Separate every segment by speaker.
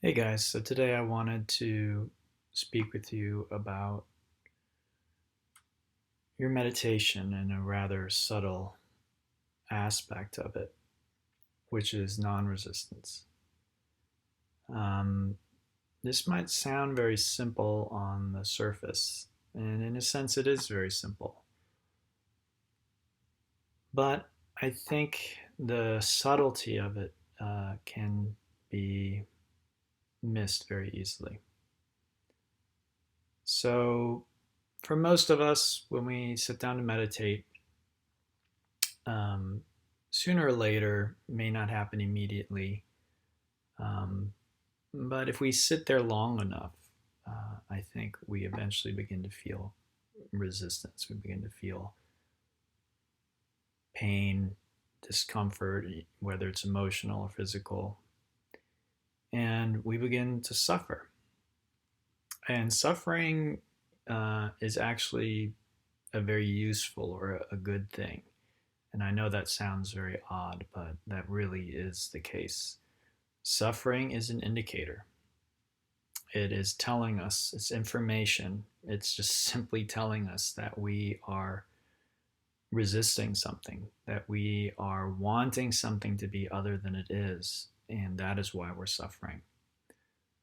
Speaker 1: Hey guys, so today I wanted to speak with you about your meditation and a rather subtle aspect of it, which is non resistance. Um, this might sound very simple on the surface, and in a sense, it is very simple. But I think the subtlety of it can be missed very easily. So, for most of us, when we sit down to meditate, um, sooner or later, may not happen immediately. Um, but if we sit there long enough, I think we eventually begin to feel resistance. We begin to feel pain, discomfort, whether it's emotional or physical, and we begin to suffer. And suffering is actually a very useful or a good thing. And I know that sounds very odd, but that really is the case. Suffering is an indicator. It is telling us, it's information. It's just simply telling us that we are resisting something, that we are wanting something to be other than it is. And that is why we're suffering.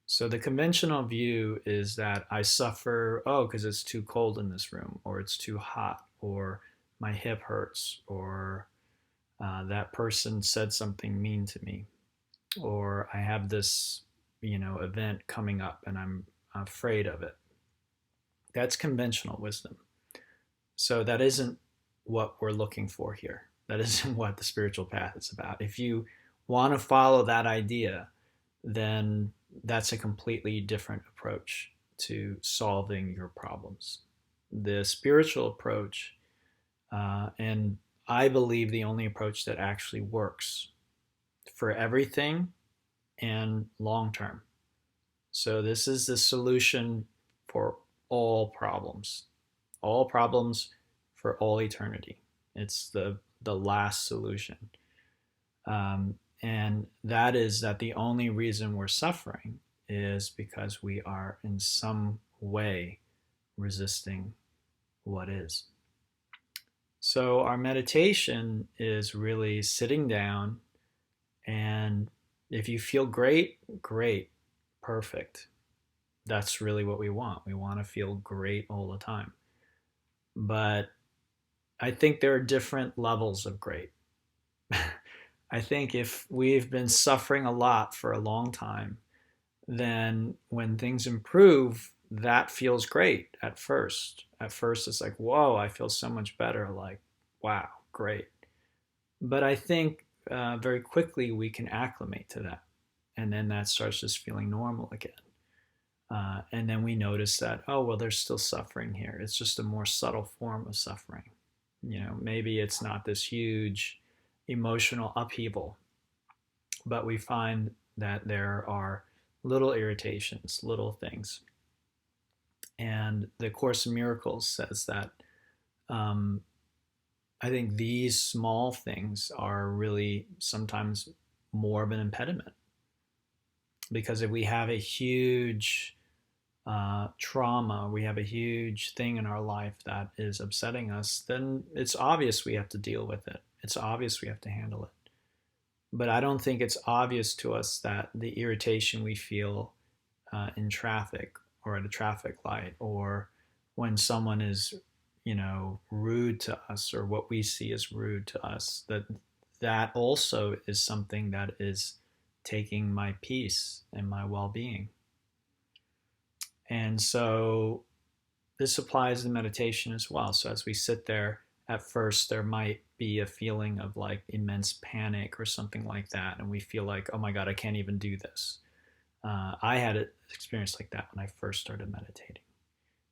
Speaker 1: So the conventional view is that I suffer, oh, because it's too cold in this room, or it's too hot, or my hip hurts, or that person said something mean to me, or I have this, event coming up and I'm afraid of it. That's conventional wisdom. So that isn't what we're looking for here. That isn't what the spiritual path is about. If you want to follow that idea, then that's a completely different approach to solving your problems. The spiritual approach, and I believe the only approach that actually works for everything and long term. So this is the solution for all problems for all eternity. It's the last solution, and that is that the only reason we're suffering is because we are in some way resisting what is. So our meditation is really sitting down, and if you feel great, great, perfect. That's really what we want. We want to feel great all the time. But I think there are different levels of great. I think if we've been suffering a lot for a long time, then when things improve, that feels great at first. At first, it's like, whoa, I feel so much better. Like, wow, great. But I think very quickly we can acclimate to that. And then that starts just feeling normal again. And then we notice that, oh, well, there's still suffering here. It's just a more subtle form of suffering. Maybe it's not this huge emotional upheaval, but we find that there are little irritations, little things. And the Course in Miracles says that um, I think these small things are really sometimes more of an impediment. Because if we have a huge trauma, we have a huge thing in our life that is upsetting us, then it's obvious we have to deal with it. It's obvious we have to handle it. But I don't think it's obvious to us that the irritation we feel in traffic or at a traffic light, or when someone is, rude to us, or what we see as rude to us, that also is something that is taking my peace and my well-being. And so this applies to meditation as well. So as we sit there, at first there might be a feeling of like immense panic or something like that, and we feel like, oh my God, I can't even do this. I had an experience like that when I first started meditating,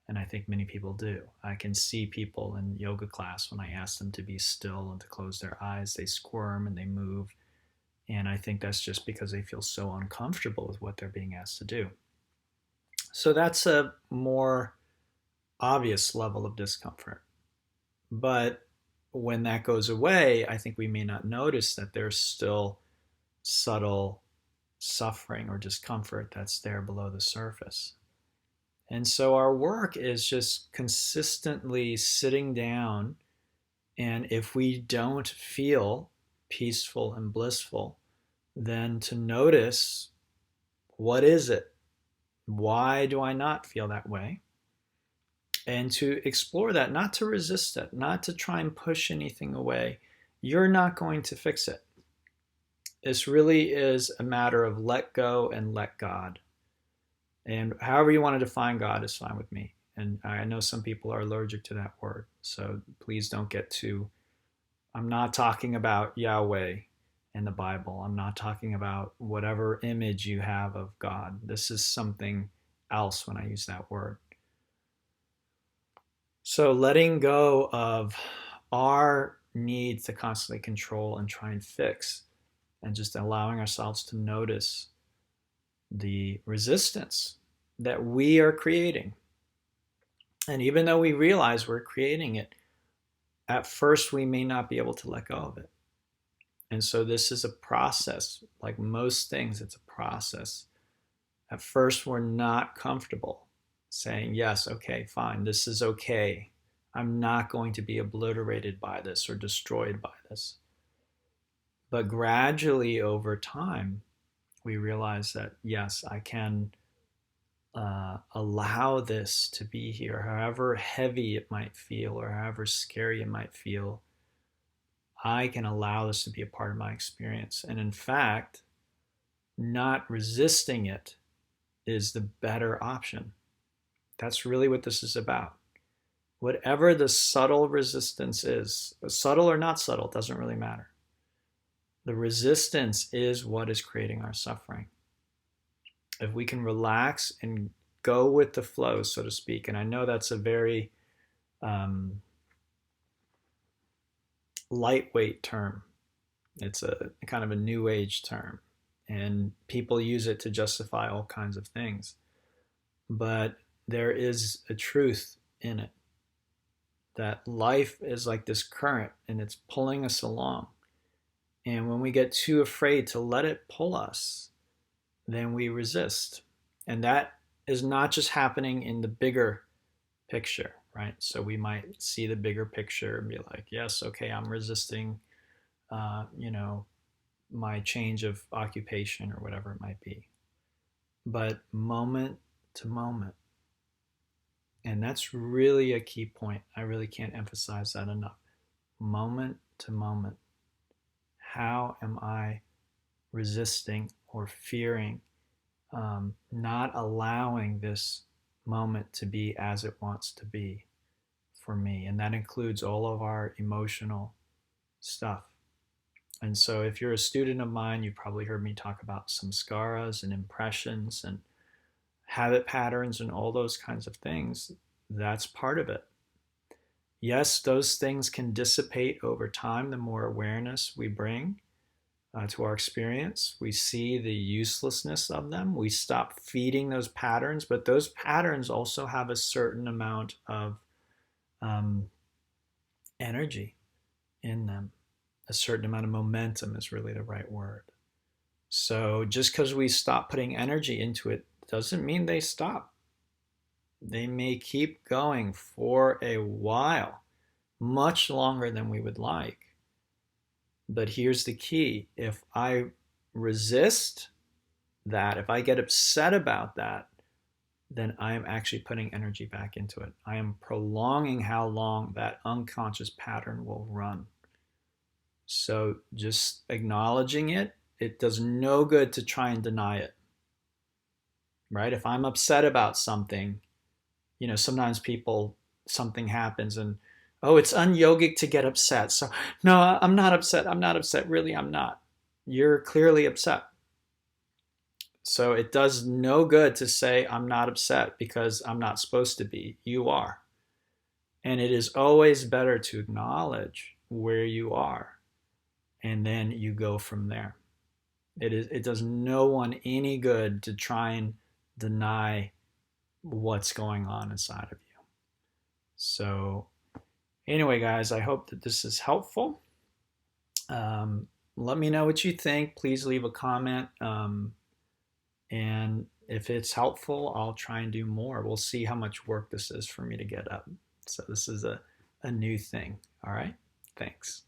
Speaker 1: and I think many people do. I can see people in yoga class when I ask them to be still and to close their eyes, they squirm and they move, and I think that's just because they feel so uncomfortable with what they're being asked to do. So that's a more obvious level of discomfort. But when that goes away, I think we may not notice that there's still subtle suffering or discomfort that's there below the surface. And so our work is just consistently sitting down, and if we don't feel peaceful and blissful, then to notice, what is it? Why do I not feel that way? And to explore that, not to resist it, not to try and push anything away. You're not going to fix it. This really is a matter of let go and let God. And however you want to define God is fine with me. And I know some people are allergic to that word. So please don't get too. I'm not talking about Yahweh in the Bible. I'm not talking about whatever image you have of God. This is something else when I use that word. So letting go of our need to constantly control and try and fix, and just allowing ourselves to notice the resistance that we are creating. And even though we realize we're creating it, at first we may not be able to let go of it. And so this is a process. Like most things, it's a process. At first, we're not comfortable saying, yes, okay, fine, this is okay. I'm not going to be obliterated by this or destroyed by this. But gradually over time, we realize that, yes, I can allow this to be here, however heavy it might feel or however scary it might feel. I can allow this to be a part of my experience. And in fact, not resisting it is the better option. That's really what this is about. Whatever the subtle resistance is, subtle or not subtle, doesn't really matter. The resistance is what is creating our suffering. If we can relax and go with the flow, so to speak, and I know that's a very lightweight term. It's a kind of a new age term, and people use it to justify all kinds of things. But there is a truth in it, that life is like this current and it's pulling us along. And when we get too afraid to let it pull us, then we resist. And that is not just happening in the bigger picture, right? So we might see the bigger picture and be like, yes, okay, I'm resisting, my change of occupation or whatever it might be. But moment to moment. And that's really a key point. I really can't emphasize that enough. Moment to moment. How am I resisting or fearing, not allowing this moment to be as it wants to be for me? And that includes all of our emotional stuff. And so if you're a student of mine, you've probably heard me talk about samskaras and impressions and habit patterns and all those kinds of things. That's part of it. Yes, those things can dissipate over time the more awareness we bring to our experience. We see the uselessness of them. We stop feeding those patterns, but those patterns also have a certain amount of energy in them. A certain amount of momentum is really the right word. So just because we stop putting energy into it doesn't mean they stop. They may keep going for a while, much longer than we would like. But here's the key. If I resist that, if I get upset about that, then I am actually putting energy back into it. I am prolonging how long that unconscious pattern will run. So just acknowledging it, it does no good to try and deny it, right? If I'm upset about something, sometimes something happens and, oh, it's un-yogic to get upset. So, no, I'm not upset. I'm not upset. Really, I'm not. You're clearly upset. So it does no good to say I'm not upset because I'm not supposed to be. You are. And it is always better to acknowledge where you are, and then you go from there. It does no one any good to try and deny what's going on inside of you. So anyway, guys, I hope that this is helpful. Let me know what you think. Please leave a comment. And if it's helpful, I'll try and do more. We'll see how much work this is for me to get up. So this is a new thing. All right. Thanks.